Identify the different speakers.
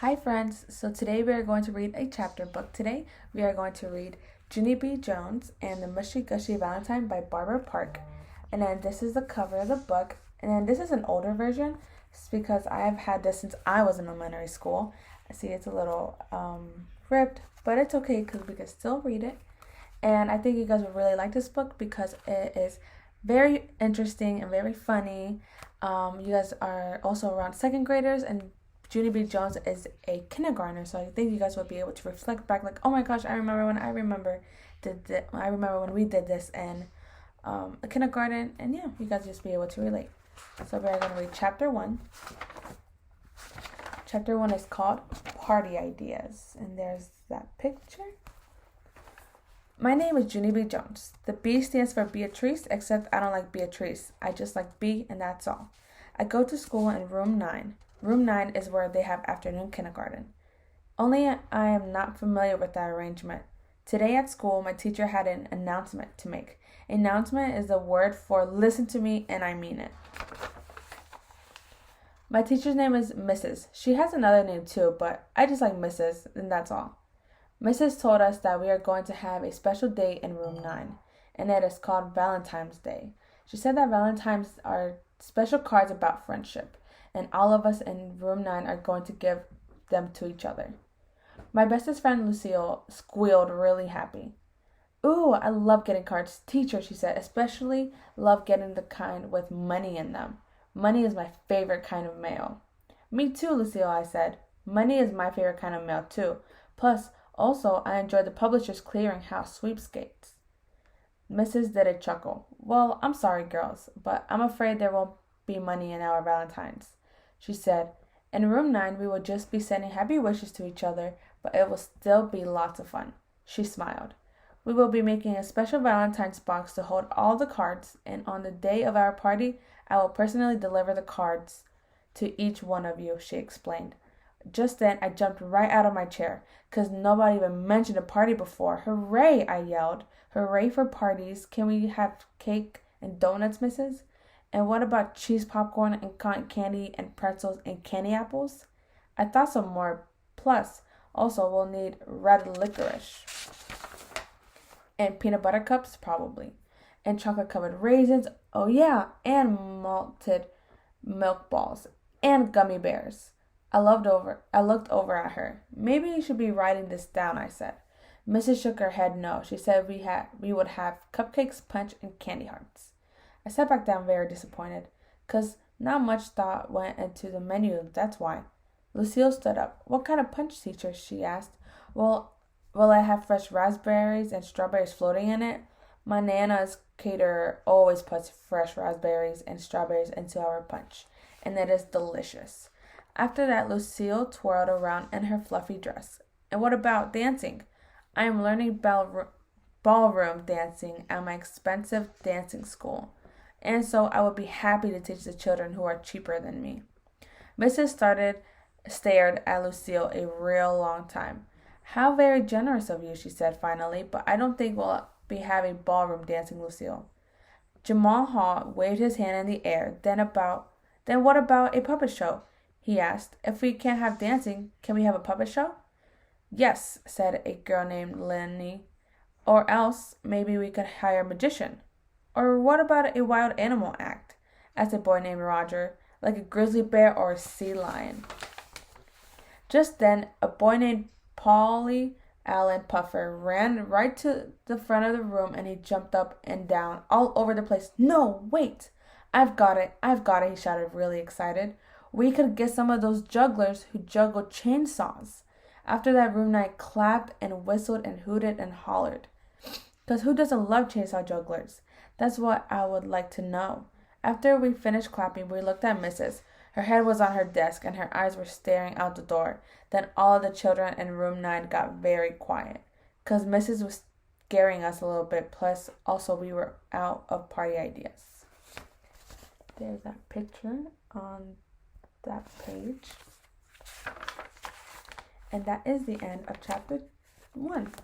Speaker 1: Hi friends, so today we are going to read a chapter book. Today we are going to read Junie B. Jones and the Mushy Gushy Valentime by Barbara Park. And then this is the cover of the book. And then this is an older version. It's because I have had this since I was in elementary school. I see it's a little ripped, but it's okay because we can still read it. And I think you guys will really like this book because it is very interesting and very funny. You guys are also around second graders, and Junie B. Jones is a kindergartner, so I think you guys will be able to reflect back, like, oh my gosh, I remember when we did this in a kindergarten, and yeah, you guys just be able to relate. So we're gonna read chapter 1. Chapter 1 is called Party Ideas, and there's that picture. My name is Junie B. Jones. The B stands for Beatrice, except I don't like Beatrice. I just like B, and that's all. I go to school in room 9. Room 9 is where they have afternoon kindergarten. Only I am not familiar with that arrangement. Today at school, my teacher had an announcement to make. Announcement is the word for listen to me and I mean it. My teacher's name is Mrs. She has another name too, but I just like Mrs. and that's all. Mrs. told us that we are going to have a special day in room 9, and it is called Valentine's Day. She said that Valentines are special cards about friendship, and all of us in room 9 are going to give them to each other. My bestest friend Lucille squealed really happy. Ooh, I love getting cards, teacher, she said, especially love getting the kind with money in them. Money is my favorite kind of mail. Me too, Lucille, I said. Money is my favorite kind of mail too. Plus, also, I enjoy the publisher's clearinghouse sweepstakes. Mrs. did a chuckle. Well, I'm sorry, girls, but I'm afraid there won't be money in our Valentines. She said, in room 9 we will just be sending happy wishes to each other, but it will still be lots of fun. She smiled. We will be making a special Valentine's box to hold all the cards, and on the day of our party, I will personally deliver the cards to each one of you, she explained. Just then, I jumped right out of my chair, 'cause nobody even mentioned a party before. Hooray, I yelled. Hooray for parties. Can we have cake and donuts, Mrs.? And what about cheese popcorn and cotton candy and pretzels and candy apples? I thought some more. Plus, also we'll need red licorice. And peanut butter cups, probably. And chocolate covered raisins. Oh yeah, and malted milk balls. And gummy bears. I looked over at her. Maybe you should be writing this down, I said. Mrs. shook her head no. She said we would have cupcakes, punch, and candy hearts. I sat back down very disappointed, 'cause not much thought went into the menu, that's why. Lucille stood up. What kind of punch, teacher? She asked. Well, will I have fresh raspberries and strawberries floating in it? My Nana's caterer always puts fresh raspberries and strawberries into our punch, and it is delicious. After that, Lucille twirled around in her fluffy dress. And what about dancing? I am learning ballroom dancing at my expensive dancing school, and so I would be happy to teach the children who are cheaper than me. Mrs. stared at Lucille a real long time. How very generous of you, she said finally, but I don't think we'll be having ballroom dancing, Lucille. Jamal Hall waved his hand in the air. Then what about a puppet show? He asked. If we can't have dancing, can we have a puppet show? Yes, said a girl named Lenny. Or else, maybe we could hire a magician. Or what about a wild animal act? Asked a boy named Roger, like a grizzly bear or a sea lion. Just then, a boy named Polly Allen Puffer ran right to the front of the room, and he jumped up and down all over the place. No, wait! I've got it, he shouted, really excited. We could get some of those jugglers who juggle chainsaws. After that, room 9 clapped and whistled and hooted and hollered. 'Cause who doesn't love chainsaw jugglers? That's what I would like to know. After we finished clapping, we looked at Mrs. Her head was on her desk and her eyes were staring out the door. Then all of the children in room 9 got very quiet, 'cause Mrs. was scaring us a little bit, plus also we were out of party ideas. There's that picture on that page. And that is the end of chapter 1.